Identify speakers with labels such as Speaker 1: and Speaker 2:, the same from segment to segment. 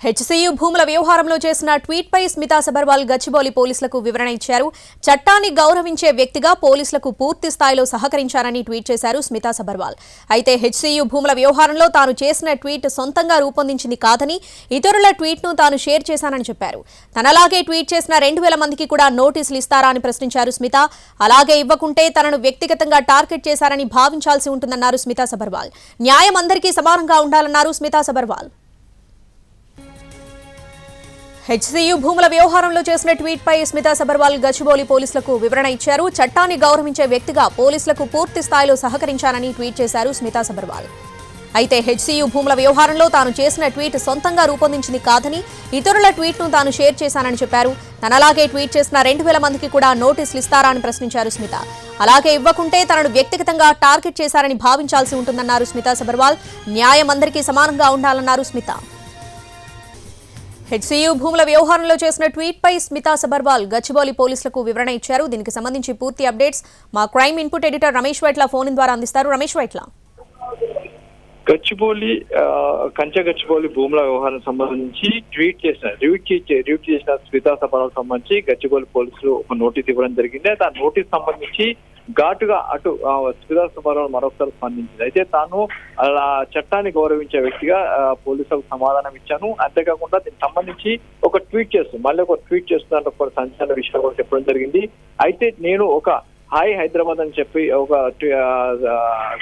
Speaker 1: HCU భూముల వ్యవహారంలో చేసిన ట్వీట్పై స్మితా సబర్వాల్ గచ్చిబౌలి పోలీసులకు వివరణ ఇచ్చారు. చట్టాన్ని గౌరవించే వ్యక్తిగా పోలీసులకు పూర్తి స్థాయిలో సహకరించారని ట్వీట్ చేశారు స్మితా సబర్వాల్. అయితే హెచ్సీయూ భూముల వ్యవహారంలో తాను చేసిన ట్వీట్ సొంతంగా రూపొందించింది కాదని, ఇతరుల ట్వీట్ను తాను షేర్ చేశానని చెప్పారు. తనలాగే ట్వీట్ చేసిన 2000 మందికి కూడా నోటీసులు ఇస్తారా అని ప్రశ్నించారు స్మిత. అలాగే ఇవ్వకుంటే తనను వ్యక్తిగతంగా టార్గెట్ చేశారని భావించాల్సి ఉంటుందన్నారు స్మితా సబర్వాల్. న్యాయం అందరికీ సమానంగా ఉండాలన్నారు స్మితా సబర్వాల్. హెచ్సీయూ భూముల వ్యవహారంలో చేసిన ట్వీట్పై స్మితా సబర్వాల్ గచ్చిబౌలి పోలీసులకు వివరణ ఇచ్చారు. చట్టాన్ని గౌరవించే వ్యక్తిగా పోలీసులకు పూర్తి స్థాయిలో సహకరించానని ట్వీట్ చేశారు స్మితా సబర్వాల్. అయితే హెచ్సీయూ భూముల వ్యవహారంలో తాను చేసిన ట్వీట్ సొంతంగా రూపొందించింది కాదని, ఇతరుల ట్వీట్ను తాను షేర్ చేశానని చెప్పారు. తనలాగే ట్వీట్ చేసిన 2000 మందికి కూడా నోటీసులు ఇస్తారా అని ప్రశ్నించారు స్మిత. అలాగే ఇవ్వకుంటే తనను వ్యక్తిగతంగా టార్గెట్ చేశారని భావించాల్సి ఉంటుందన్నారు స్మితా సబర్వాల్. న్యాయం అందరికీ సమానంగా ఉండాలన్నారు స్మిత. హెచ్సీయూ భూముల వ్యవహారంలో చేసిన ట్వీట్పై స్మితా సబర్వాల్ గచ్చిబౌలి పోలీసులకు వివరణ ఇచ్చారు. దీనికి సంబంధించి పూర్తి అప్డేట్స్ మా crime input editor Ramesh Vaitla phone ద్వారా అందిస్తారు. రమేష్ వైట్ల,
Speaker 2: గచ్చిబౌలి గచ్చిబౌలి భూముల వ్యవహారం సంబంధించి ట్వీట్ చేసిన స్మితా సబర్వాల్ సంబంధించి గచ్చిబౌలి పోలీసులు ఒక నోటీస్ ఇవ్వడం జరిగింది. అయితే ఆ నోటీస్ సంబంధించి ఘాటుగా అటు స్మితా సబర్వాల్ మరొకసారి స్పందించింది. అయితే తాను అలా చట్టాన్ని గౌరవించే వ్యక్తిగా పోలీసులకు సమాధానం ఇచ్చాను. అంతేకాకుండా దీనికి సంబంధించి ఒక ట్వీట్ చేస్తున్న ఒక సంచలన విషయాలు కూడా చెప్పడం జరిగింది. అయితే నేను ఒక హాయ్ హైదరాబాద్ అని చెప్పి ఒక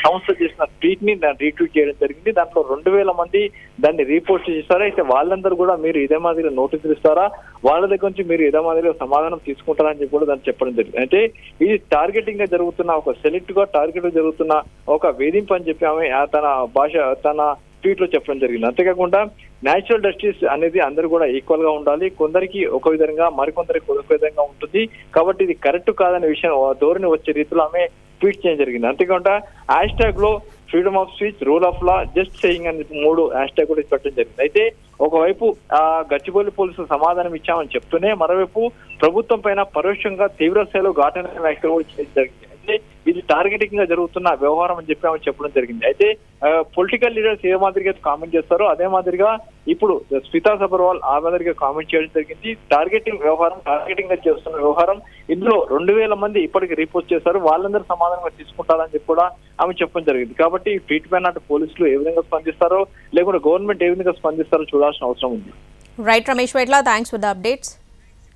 Speaker 2: సంస్థ చేసిన ట్వీట్ ని దాన్ని రీట్వీట్ చేయడం జరిగింది. దాంట్లో 2000 మంది దాన్ని రీపోస్ట్ చేశారు. అయితే వాళ్ళందరూ కూడా మీరు ఇదే మాదిరిగా నోటీసులు ఇస్తారా, వాళ్ళ దగ్గర నుంచి మీరు ఇదే మాదిరిగా సమాధానం తీసుకుంటారని చెప్పి కూడా దాన్ని చెప్పడం జరిగింది. అంటే ఇది టార్గెటింగ్ గా జరుగుతున్న ఒక సెలెక్ట్ గా జరుగుతున్న ఒక వేధింపు అని చెప్పి ఆమె తన ట్వీట్ లో చెప్పడం జరిగింది. అంతేకాకుండా నేచురల్ జస్టిస్ అనేది అందరూ కూడా ఈక్వల్ గా ఉండాలి. కొందరికి ఒక విధంగా, మరికొందరికి ఒక విధంగా ఉంటుంది. కాబట్టి ఇది కరెక్ట్ కాదనే విషయం ధోరణి వచ్చే రీతిలో ఆమె ట్వీట్ చేయడం జరిగింది. అంతేకాకుండా హ్యాష్ ట్యాగ్ లో freedom of speech, rule of law, just saying అని 3 హ్యాష్ ట్యాగ్ కూడా పెట్టడం జరిగింది. అయితే ఒకవైపు గచ్చిబౌలి పోలీసులు సమాధానం ఇచ్చామని చెప్తూనే మరోవైపు ప్రభుత్వం పైన పరోక్షంగా తీవ్ర స్థాయిలో ఘాటైన వ్యాఖ్యలు కూడా చేయడం జరిగింది. అయితే ఇది టార్గెటింగ్ గా జరుగుతున్న వ్యవహారం అని చెప్పి ఆమె చెప్పడం జరిగింది. అయితే పొలిటికల్ లీడర్స్ ఏ మాదిరిగా కామెంట్ చేస్తారో అదే మాదిరిగా ఇప్పుడు స్మితా సబర్వాల్ ఆ మాదిరిగా కామెంట్ చేయడం జరిగింది. టార్గెటింగ్ గా చేస్తున్న వ్యవహారం, ఇందులో 2000 మంది ఇప్పటికి రిపోర్ట్ చేశారు. వాళ్ళందరూ సమాధానంగా తీసుకుంటారని చెప్పి కూడా ఆమె చెప్పడం జరిగింది. కాబట్టి ఈ ట్వీట్ పైన పోలీసులు ఏ విధంగా స్పందిస్తారో, లేకుంటే గవర్నమెంట్ ఏ విధంగా స్పందిస్తారో చూడాల్సిన అవసరం ఉంది.
Speaker 1: Right Ramesh Vaitla, thanks for the updates.